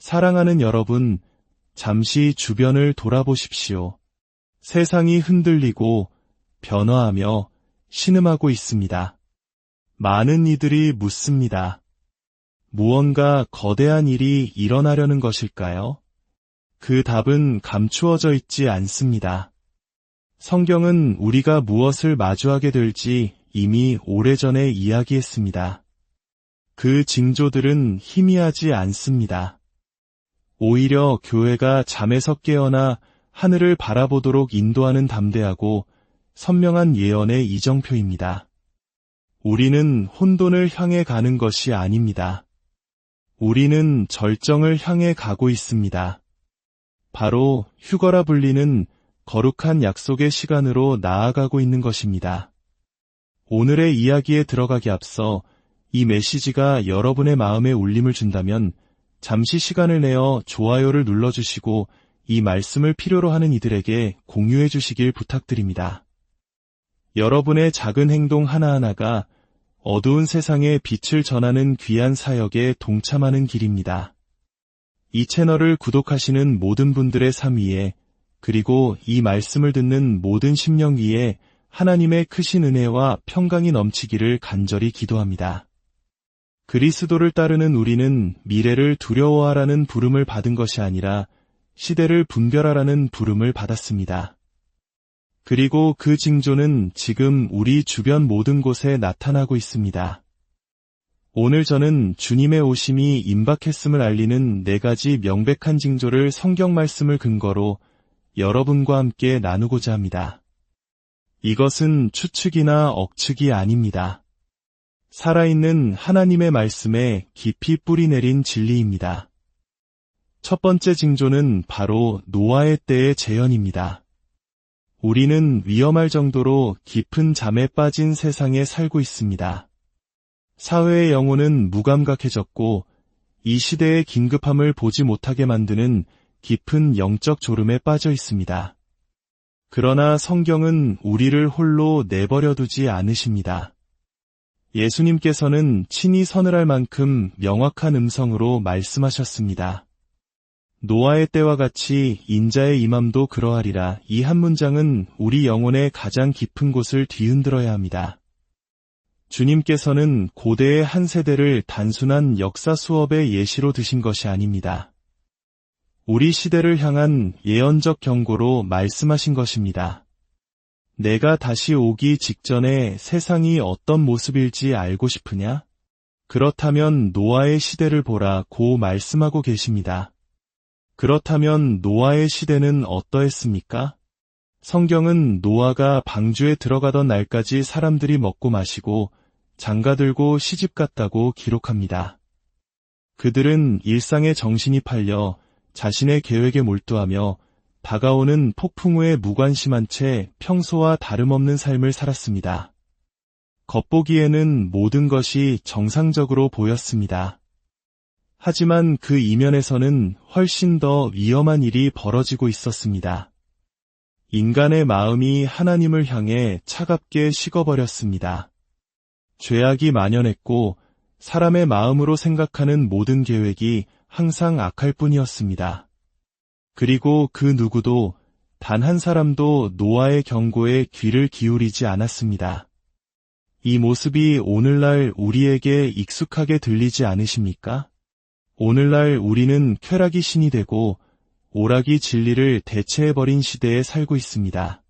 사랑하는 여러분, 잠시 주변을 돌아보십시오. 세상이 흔들리고 변화하며 신음하고 있습니다. 많은 이들이 묻습니다. 무언가 거대한 일이 일어나려는 것일까요? 그 답은 감추어져 있지 않습니다. 성경은 우리가 무엇을 마주하게 될지 이미 오래전에 이야기했습니다. 그 징조들은 희미하지 않습니다. 오히려 교회가 잠에서 깨어나 하늘을 바라보도록 인도하는 담대하고 선명한 예언의 이정표입니다. 우리는 혼돈을 향해 가는 것이 아닙니다. 우리는 절정을 향해 가고 있습니다. 바로 휴거라 불리는 거룩한 약속의 시간으로 나아가고 있는 것입니다. 오늘의 이야기에 들어가기 앞서 이 메시지가 여러분의 마음에 울림을 준다면 잠시 시간을 내어 좋아요를 눌러주시고 이 말씀을 필요로 하는 이들에게 공유해 주시길 부탁드립니다. 여러분의 작은 행동 하나하나가 어두운 세상에 빛을 전하는 귀한 사역에 동참하는 길입니다. 이 채널을 구독하시는 모든 분들의 삶 위에, 그리고 이 말씀을 듣는 모든 심령 위에 하나님의 크신 은혜와 평강이 넘치기를 간절히 기도합니다. 그리스도를 따르는 우리는 미래를 두려워하라는 부름을 받은 것이 아니라 시대를 분별하라는 부름을 받았습니다. 그리고 그 징조는 지금 우리 주변 모든 곳에 나타나고 있습니다. 오늘 저는 주님의 오심이 임박했음을 알리는 4가지 명백한 징조를 성경 말씀을 근거로 여러분과 함께 나누고자 합니다. 이것은 추측이나 억측이 아닙니다. 살아있는 하나님의 말씀에 깊이 뿌리내린 진리입니다. 첫 번째 징조는 바로 노아의 때의 재현입니다. 우리는 위험할 정도로 깊은 잠에 빠진 세상에 살고 있습니다. 사회의 영혼은 무감각해졌고 이 시대의 긴급함을 보지 못하게 만드는 깊은 영적 졸음에 빠져 있습니다. 그러나 성경은 우리를 홀로 내버려 두지 않으십니다. 예수님께서는 친히 서늘할 만큼 명확한 음성으로 말씀하셨습니다. 노아의 때와 같이 인자의 임함도 그러하리라. 이 한 문장은 우리 영혼의 가장 깊은 곳을 뒤흔들어야 합니다. 주님께서는 고대의 한 세대를 단순한 역사 수업의 예시로 드신 것이 아닙니다. 우리 시대를 향한 예언적 경고로 말씀하신 것입니다. 내가 다시 오기 직전에 세상이 어떤 모습일지 알고 싶으냐? 그렇다면 노아의 시대를 보라고 말씀하고 계십니다. 그렇다면 노아의 시대는 어떠했습니까? 성경은 노아가 방주에 들어가던 날까지 사람들이 먹고 마시고 장가들고 시집갔다고 기록합니다. 그들은 일상의 정신이 팔려 자신의 계획에 몰두하며 다가오는 폭풍 후에 무관심한 채 평소와 다름없는 삶을 살았습니다. 겉보기에는 모든 것이 정상적으로 보였습니다. 하지만 그 이면에서는 훨씬 더 위험한 일이 벌어지고 있었습니다. 인간의 마음이 하나님을 향해 차갑게 식어버렸습니다. 죄악이 만연했고 사람의 마음으로 생각하는 모든 계획이 항상 악할 뿐이었습니다. 그리고 그 누구도 단 한 사람도 노아의 경고에 귀를 기울이지 않았습니다. 이 모습이 오늘날 우리에게 익숙하게 들리지 않으십니까? 오늘날 우리는 쾌락이 신이 되고 오락이 진리를 대체해버린 시대에 살고 있습니다.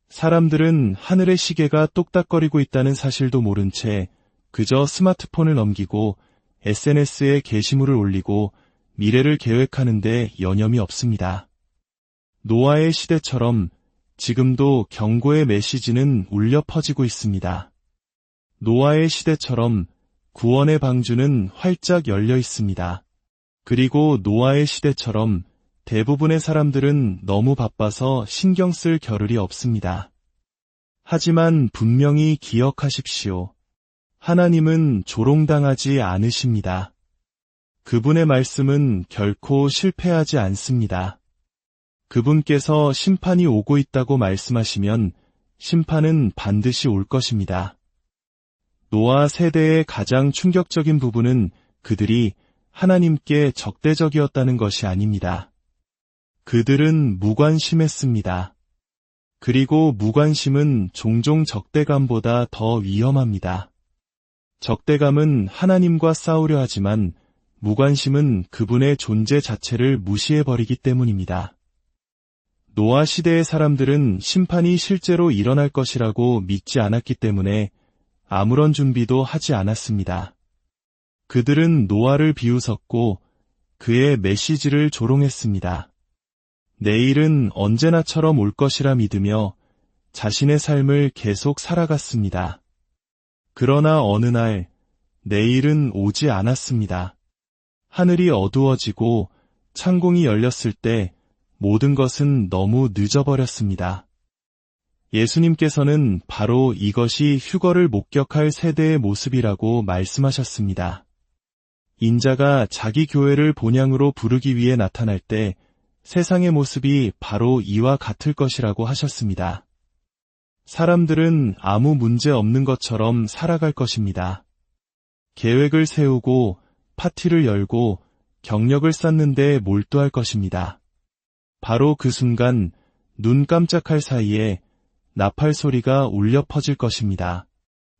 사람들은 하늘의 시계가 똑딱거리고 있다는 사실도 모른 채 그저 스마트폰을 넘기고 SNS에 게시물을 올리고 미래를 계획하는데 여념이 없습니다. 노아의 시대처럼 지금도 경고의 메시지는 울려 퍼지고 있습니다. 노아의 시대처럼 구원의 방주는 활짝 열려 있습니다. 그리고 노아의 시대처럼 대부분의 사람들은 너무 바빠서 신경 쓸 겨를이 없습니다. 하지만 분명히 기억하십시오. 하나님은 조롱당하지 않으십니다. 그분의 말씀은 결코 실패하지 않습니다. 그분께서 심판이 오고 있다고 말씀하시면 심판은 반드시 올 것입니다. 노아 세대의 가장 충격적인 부분은 그들이 하나님께 적대적이었다는 것이 아닙니다. 그들은 무관심했습니다. 그리고 무관심은 종종 적대감보다 더 위험합니다. 적대감은 하나님과 싸우려 하지만 무관심은 그분의 존재 자체를 무시해버리기 때문입니다. 노아 시대의 사람들은 심판이 실제로 일어날 것이라고 믿지 않았기 때문에 아무런 준비도 하지 않았습니다. 그들은 노아를 비웃었고 그의 메시지를 조롱했습니다. 내일은 언제나처럼 올 것이라 믿으며 자신의 삶을 계속 살아갔습니다. 그러나 어느 날 내일은 오지 않았습니다. 하늘이 어두워지고 창공이 열렸을 때 모든 것은 너무 늦어버렸습니다. 예수님께서는 바로 이것이 휴거를 목격할 세대의 모습이라고 말씀하셨습니다. 인자가 자기 교회를 본향으로 부르기 위해 나타날 때 세상의 모습이 바로 이와 같을 것이라고 하셨습니다. 사람들은 아무 문제 없는 것처럼 살아갈 것입니다. 계획을 세우고 파티를 열고 경력을 쌓는 데 몰두할 것입니다. 바로 그 순간 눈 깜짝할 사이에 나팔 소리가 울려 퍼질 것입니다.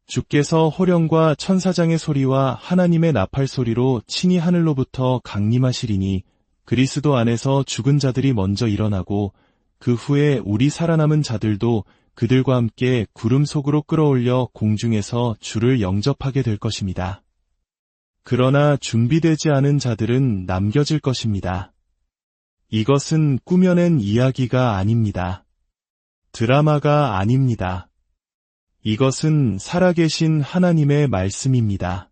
주께서 호령과 천사장의 소리와 하나님의 나팔 소리로 친히 하늘로부터 강림하시리니 그리스도 안에서 죽은 자들이 먼저 일어나고 그 후에 우리 살아남은 자들도 그들과 함께 구름 속으로 끌어올려 공중에서 주를 영접하게 될 것입니다. 그러나 준비되지 않은 자들은 남겨질 것입니다. 이것은 꾸며낸 이야기가 아닙니다. 드라마가 아닙니다. 이것은 살아계신 하나님의 말씀입니다.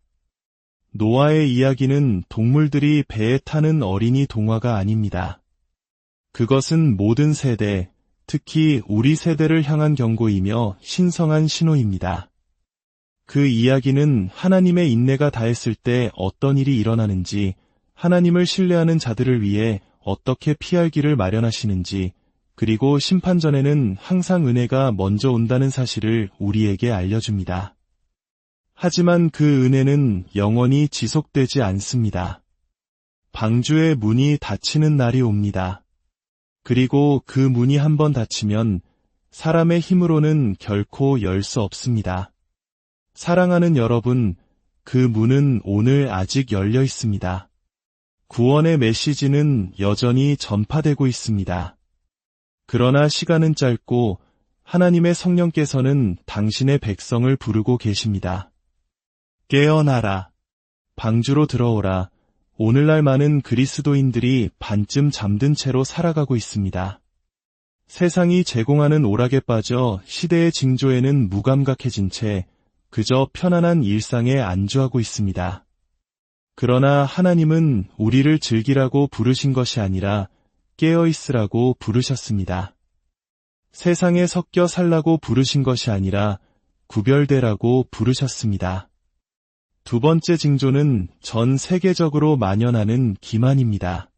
노아의 이야기는 동물들이 배에 타는 어린이 동화가 아닙니다. 그것은 모든 세대, 특히 우리 세대를 향한 경고이며 신성한 신호입니다. 그 이야기는 하나님의 인내가 다했을 때 어떤 일이 일어나는지, 하나님을 신뢰하는 자들을 위해 어떻게 피할 길을 마련하시는지, 그리고 심판 전에는 항상 은혜가 먼저 온다는 사실을 우리에게 알려줍니다. 하지만 그 은혜는 영원히 지속되지 않습니다. 방주의 문이 닫히는 날이 옵니다. 그리고 그 문이 한번 닫히면 사람의 힘으로는 결코 열 수 없습니다. 사랑하는 여러분, 그 문은 오늘 아직 열려 있습니다. 구원의 메시지는 여전히 전파되고 있습니다. 그러나 시간은 짧고 하나님의 성령께서는 당신의 백성을 부르고 계십니다. 깨어나라. 방주로 들어오라. 오늘날 많은 그리스도인들이 반쯤 잠든 채로 살아가고 있습니다. 세상이 제공하는 오락에 빠져 시대의 징조에는 무감각해진 채 그저 편안한 일상에 안주하고 있습니다. 그러나 하나님은 우리를 즐기라고 부르신 것이 아니라 깨어있으라고 부르셨습니다. 세상에 섞여 살라고 부르신 것이 아니라 구별되라고 부르셨습니다. 두 번째 징조는 전 세계적으로 만연하는 기만입니다.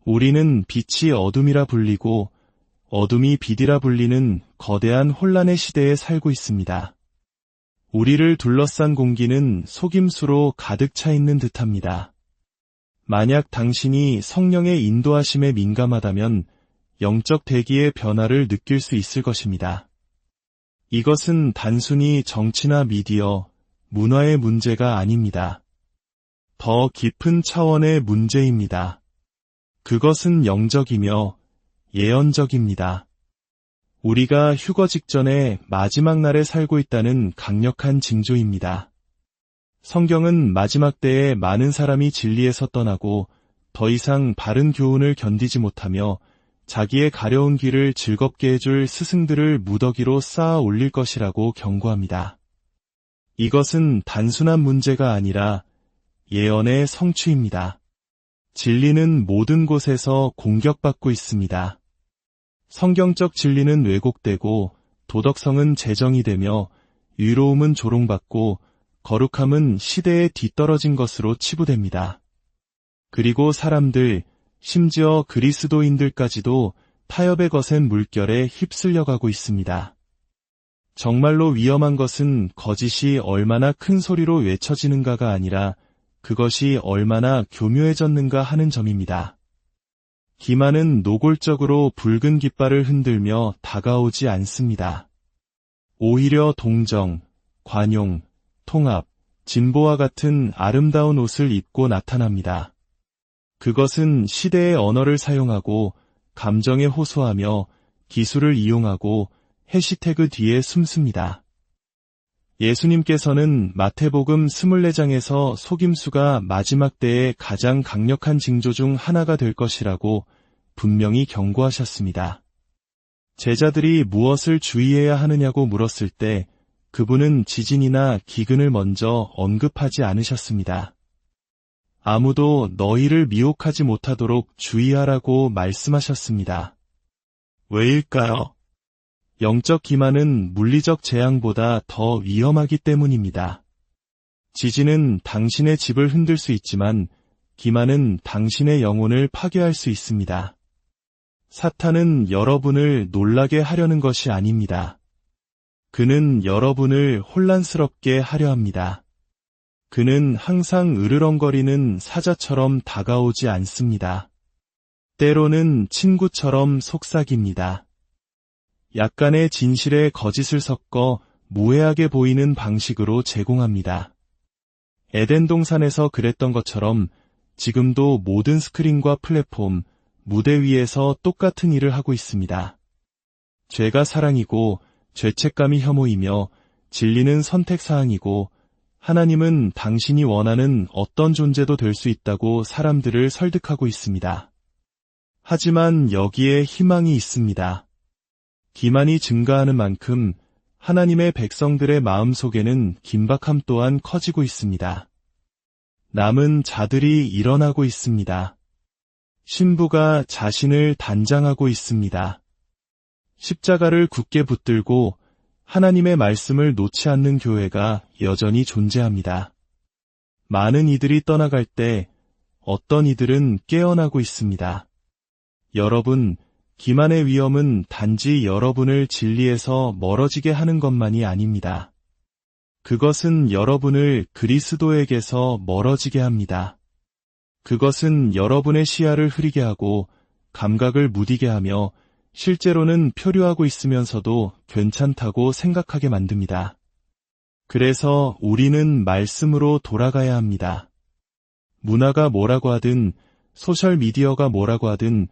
우리는 빛이 어둠이라 불리고 어둠이 빛이라 불리는 거대한 혼란의 시대에 살고 있습니다. 우리를 둘러싼 공기는 속임수로 가득 차 있는 듯합니다. 만약 당신이 성령의 인도하심에 민감하다면 영적 대기의 변화를 느낄 수 있을 것입니다. 이것은 단순히 정치나 미디어, 문화의 문제가 아닙니다. 더 깊은 차원의 문제입니다. 그것은 영적이며 예언적입니다. 우리가 휴거 직전에 마지막 날에 살고 있다는 강력한 징조입니다. 성경은 마지막 때에 많은 사람이 진리에서 떠나고 더 이상 바른 교훈을 견디지 못하며 자기의 가려운 길을 즐겁게 해줄 스승들을 무더기로 쌓아 올릴 것이라고 경고합니다. 이것은 단순한 문제가 아니라 예언의 성취입니다. 진리는 모든 곳에서 공격받고 있습니다. 성경적 진리는 왜곡되고 도덕성은 재정이 되며 유로움은 조롱받고 거룩함은 시대에 뒤떨어진 것으로 치부됩니다. 그리고 사람들, 심지어 그리스도인들까지도 타협에 거센 물결에 휩쓸려가고 있습니다. 정말로 위험한 것은 거짓이 얼마나 큰 소리로 외쳐지는가가 아니라 그것이 얼마나 교묘해졌는가 하는 점입니다. 기만은 노골적으로 붉은 깃발을 흔들며 다가오지 않습니다. 오히려 동정, 관용, 통합, 진보와 같은 아름다운 옷을 입고 나타납니다. 그것은 시대의 언어를 사용하고 감정에 호소하며 기술을 이용하고 해시태그 뒤에 숨습니다. 예수님께서는 마태복음 24장에서 속임수가 마지막 때의 가장 강력한 징조 중 하나가 될 것이라고 분명히 경고하셨습니다. 제자들이 무엇을 주의해야 하느냐고 물었을 때 그분은 지진이나 기근을 먼저 언급하지 않으셨습니다. 아무도 너희를 미혹하지 못하도록 주의하라고 말씀하셨습니다. 왜일까요? 영적 기만은 물리적 재앙보다 더 위험하기 때문입니다. 지진은 당신의 집을 흔들 수 있지만 기만은 당신의 영혼을 파괴할 수 있습니다. 사탄은 여러분을 놀라게 하려는 것이 아닙니다. 그는 여러분을 혼란스럽게 하려 합니다. 그는 항상 으르렁거리는 사자처럼 다가오지 않습니다. 때로는 친구처럼 속삭입니다. 약간의 진실에 거짓을 섞어 무해하게 보이는 방식으로 제공합니다. 에덴 동산에서 그랬던 것처럼 지금도 모든 스크린과 플랫폼, 무대 위에서 똑같은 일을 하고 있습니다. 죄가 사랑이고 죄책감이 혐오이며 진리는 선택사항이고 하나님은 당신이 원하는 어떤 존재도 될 수 있다고 사람들을 설득하고 있습니다. 하지만 여기에 희망이 있습니다. 기만이 증가하는 만큼 하나님의 백성들의 마음속에는 긴박함 또한 커지고 있습니다. 남은 자들이 일어나고 있습니다. 신부가 자신을 단장하고 있습니다. 십자가를 굳게 붙들고 하나님의 말씀을 놓지 않는 교회가 여전히 존재합니다. 많은 이들이 떠나갈 때 어떤 이들은 깨어나고 있습니다. 여러분, 기만의 위험은 단지 여러분을 진리에서 멀어지게 하는 것만이 아닙니다. 그것은 여러분을 그리스도에게서 멀어지게 합니다. 그것은 여러분의 시야를 흐리게 하고 감각을 무디게 하며 실제로는 표류하고 있으면서도 괜찮다고 생각하게 만듭니다. 그래서 우리는 말씀으로 돌아가야 합니다. 문화가 뭐라고 하든 소셜미디어가 뭐라고 하든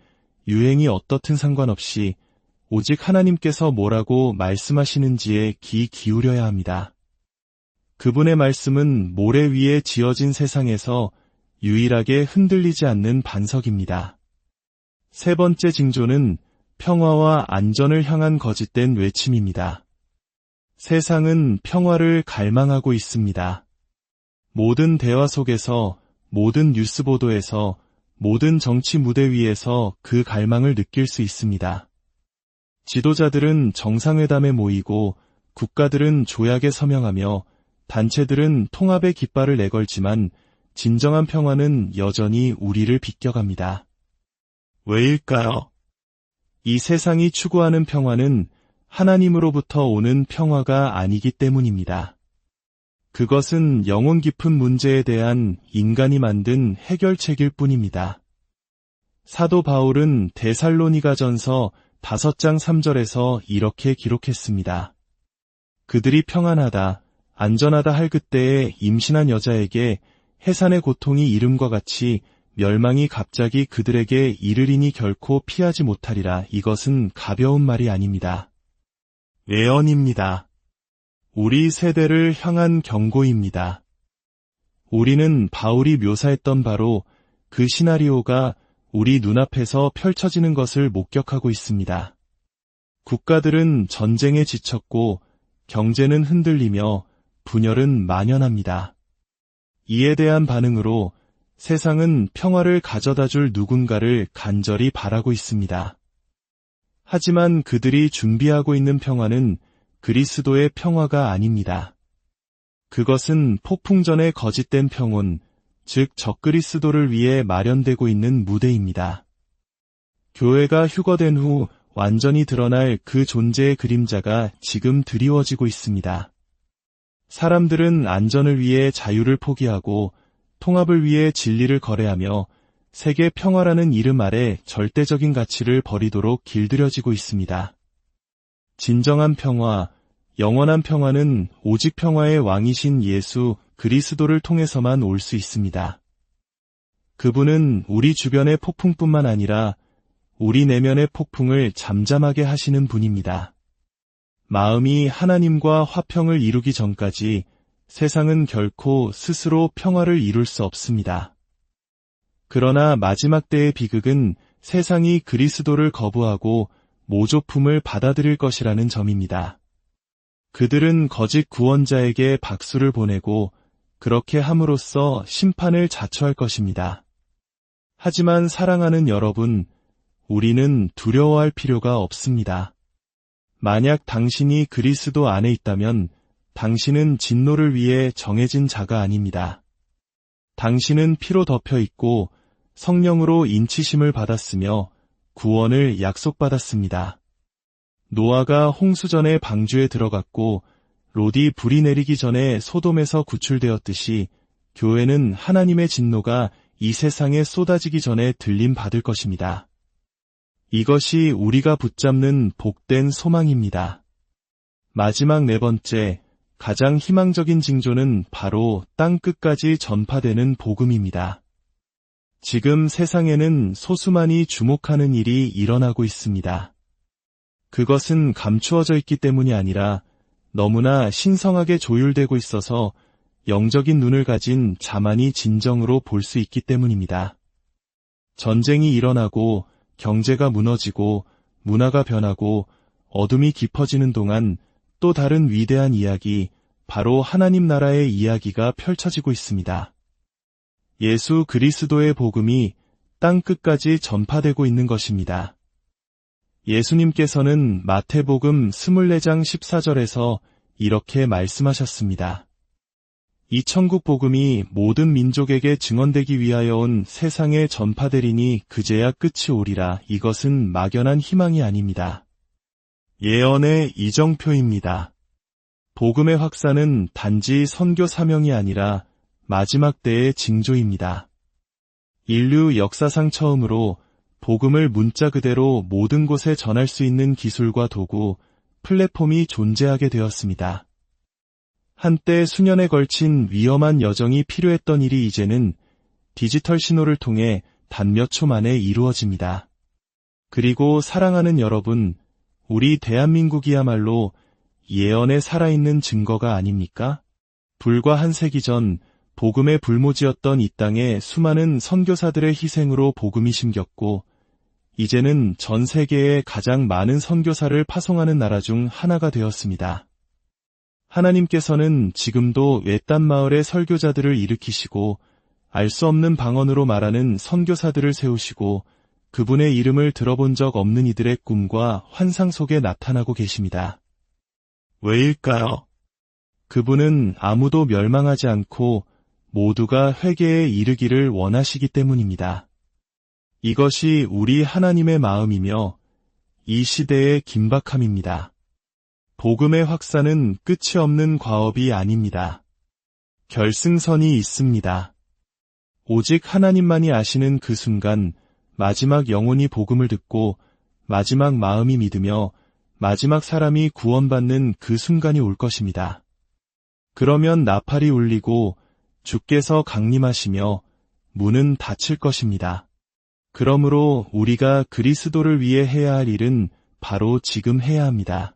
유행이 어떻든 상관없이 오직 하나님께서 뭐라고 말씀하시는지에 귀 기울여야 합니다. 그분의 말씀은 모래 위에 지어진 세상에서 유일하게 흔들리지 않는 반석입니다. 세 번째 징조는 평화와 안전을 향한 거짓된 외침입니다. 세상은 평화를 갈망하고 있습니다. 모든 대화 속에서, 모든 뉴스 보도에서, 모든 정치 무대 위에서 그 갈망을 느낄 수 있습니다. 지도자들은 정상회담에 모이고 국가들은 조약에 서명하며 단체들은 통합의 깃발을 내걸지만 진정한 평화는 여전히 우리를 비껴갑니다. 왜일까요? 이 세상이 추구하는 평화는 하나님으로부터 오는 평화가 아니기 때문입니다. 그것은 영혼 깊은 문제에 대한 인간이 만든 해결책일 뿐입니다. 사도 바울은 데살로니가전서 5장 3절에서 이렇게 기록했습니다. 그들이 평안하다, 안전하다 할 그때에 임신한 여자에게 해산의 고통이 이름과 같이 멸망이 갑자기 그들에게 이르리니 결코 피하지 못하리라. 이것은 가벼운 말이 아닙니다. 예언입니다. 우리 세대를 향한 경고입니다. 우리는 바울이 묘사했던 바로 그 시나리오가 우리 눈앞에서 펼쳐지는 것을 목격하고 있습니다. 국가들은 전쟁에 지쳤고 경제는 흔들리며 분열은 만연합니다. 이에 대한 반응으로 세상은 평화를 가져다줄 누군가를 간절히 바라고 있습니다. 하지만 그들이 준비하고 있는 평화는 그리스도의 평화가 아닙니다. 그것은 폭풍전의 거짓된 평온, 즉 적그리스도를 위해 마련되고 있는 무대입니다. 교회가 휴거된 후 완전히 드러날 그 존재의 그림자가 지금 드리워지고 있습니다. 사람들은 안전을 위해 자유를 포기하고 통합을 위해 진리를 거래하며 세계 평화라는 이름 아래 절대적인 가치를 버리도록 길들여지고 있습니다. 진정한 평화, 영원한 평화는 오직 평화의 왕이신 예수 그리스도를 통해서만 올 수 있습니다. 그분은 우리 주변의 폭풍뿐만 아니라 우리 내면의 폭풍을 잠잠하게 하시는 분입니다. 마음이 하나님과 화평을 이루기 전까지 세상은 결코 스스로 평화를 이룰 수 없습니다. 그러나 마지막 때의 비극은 세상이 그리스도를 거부하고 모조품을 받아들일 것이라는 점입니다. 그들은 거짓 구원자에게 박수를 보내고 그렇게 함으로써 심판을 자초할 것입니다. 하지만 사랑하는 여러분, 우리는 두려워할 필요가 없습니다. 만약 당신이 그리스도 안에 있다면 당신은 진노를 위해 정해진 자가 아닙니다. 당신은 피로 덮여 있고 성령으로 인치심을 받았으며 구원을 약속받았습니다. 노아가 홍수전에 방주에 들어갔고 롯이 불이 내리기 전에 소돔에서 구출되었듯이 교회는 하나님의 진노가 이 세상에 쏟아지기 전에 들림받을 것입니다. 이것이 우리가 붙잡는 복된 소망입니다. 마지막 네 번째, 가장 희망적인 징조는 바로 땅 끝까지 전파되는 복음입니다. 지금 세상에는 소수만이 주목하는 일이 일어나고 있습니다. 그것은 감추어져 있기 때문이 아니라 너무나 신성하게 조율되고 있어서 영적인 눈을 가진 자만이 진정으로 볼 수 있기 때문입니다. 전쟁이 일어나고 경제가 무너지고 문화가 변하고 어둠이 깊어지는 동안 또 다른 위대한 이야기, 바로 하나님 나라의 이야기가 펼쳐지고 있습니다. 예수 그리스도의 복음이 땅 끝까지 전파되고 있는 것입니다. 예수님께서는 마태복음 24장 14절에서 이렇게 말씀하셨습니다. 이 천국 복음이 모든 민족에게 증언되기 위하여 온 세상에 전파되리니 그제야 끝이 오리라. 이것은 막연한 희망이 아닙니다. 예언의 이정표입니다. 복음의 확산은 단지 선교 사명이 아니라 마지막 때의 징조입니다. 인류 역사상 처음으로 복음을 문자 그대로 모든 곳에 전할 수 있는 기술과 도구, 플랫폼이 존재하게 되었습니다. 한때 수년에 걸친 위험한 여정이 필요했던 일이 이제는 디지털 신호를 통해 단 몇 초 만에 이루어집니다. 그리고 사랑하는 여러분, 우리 대한민국이야말로 예언에 살아있는 증거가 아닙니까? 불과 한 세기 전 복음의 불모지였던 이 땅에 수많은 선교사들의 희생으로 복음이 심겼고 이제는 전 세계에 가장 많은 선교사를 파송하는 나라 중 하나가 되었습니다. 하나님께서는 지금도 외딴 마을의 설교자들을 일으키시고 알 수 없는 방언으로 말하는 선교사들을 세우시고 그분의 이름을 들어본 적 없는 이들의 꿈과 환상 속에 나타나고 계십니다. 왜일까요? 그분은 아무도 멸망하지 않고 모두가 회개에 이르기를 원하시기 때문입니다. 이것이 우리 하나님의 마음이며 이 시대의 긴박함입니다. 복음의 확산은 끝이 없는 과업이 아닙니다. 결승선이 있습니다. 오직 하나님만이 아시는 그 순간 마지막 영혼이 복음을 듣고 마지막 마음이 믿으며 마지막 사람이 구원받는 그 순간이 올 것입니다. 그러면 나팔이 울리고 주께서 강림하시며 문은 닫힐 것입니다. 그러므로 우리가 그리스도를 위해 해야 할 일은 바로 지금 해야 합니다.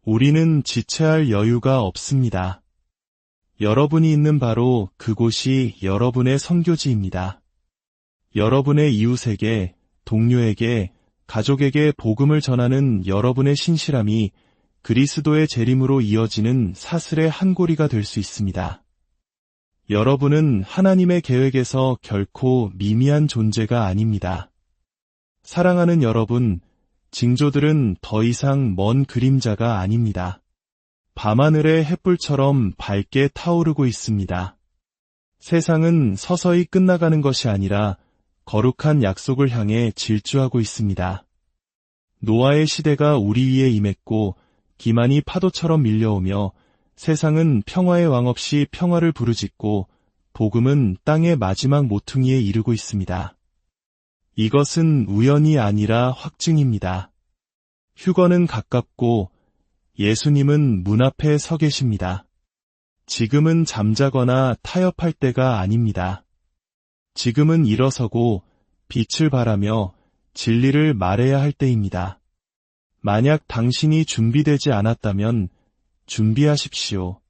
우리는 지체할 여유가 없습니다. 여러분이 있는 바로 그곳이 여러분의 선교지입니다. 여러분의 이웃에게, 동료에게, 가족에게 복음을 전하는 여러분의 신실함이 그리스도의 재림으로 이어지는 사슬의 한 고리가 될 수 있습니다. 여러분은 하나님의 계획에서 결코 미미한 존재가 아닙니다. 사랑하는 여러분, 징조들은 더 이상 먼 그림자가 아닙니다. 밤하늘의 햇불처럼 밝게 타오르고 있습니다. 세상은 서서히 끝나가는 것이 아니라 거룩한 약속을 향해 질주하고 있습니다. 노아의 시대가 우리 위에 임했고 기만이 파도처럼 밀려오며 세상은 평화의 왕 없이 평화를 부르짖고 복음은 땅의 마지막 모퉁이에 이르고 있습니다. 이것은 우연이 아니라 확증입니다. 휴거는 가깝고 예수님은 문 앞에 서 계십니다. 지금은 잠자거나 타협할 때가 아닙니다. 지금은 일어서고 빛을 발하며 진리를 말해야 할 때입니다. 만약 당신이 준비되지 않았다면 준비하십시오.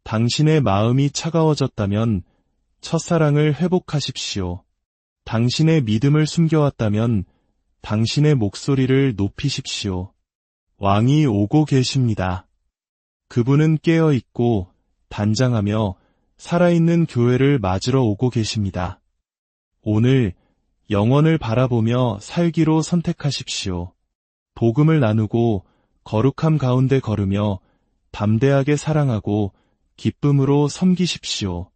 당신의 마음이 차가워졌다면 첫사랑을 회복하십시오. 당신의 믿음을 숨겨왔다면 당신의 목소리를 높이십시오. 왕이 오고 계십니다. 그분은 깨어있고 단장하며 살아있는 교회를 맞으러 오고 계십니다. 오늘 영원을 바라보며 살기로 선택하십시오. 복음을 나누고 거룩함 가운데 걸으며 담대하게 사랑하고 기쁨으로 섬기십시오.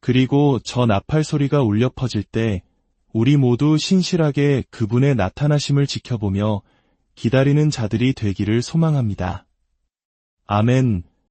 그리고 저 나팔 소리가 울려 퍼질 때 우리 모두 신실하게 그분의 나타나심을 지켜보며 기다리는 자들이 되기를 소망합니다. 아멘.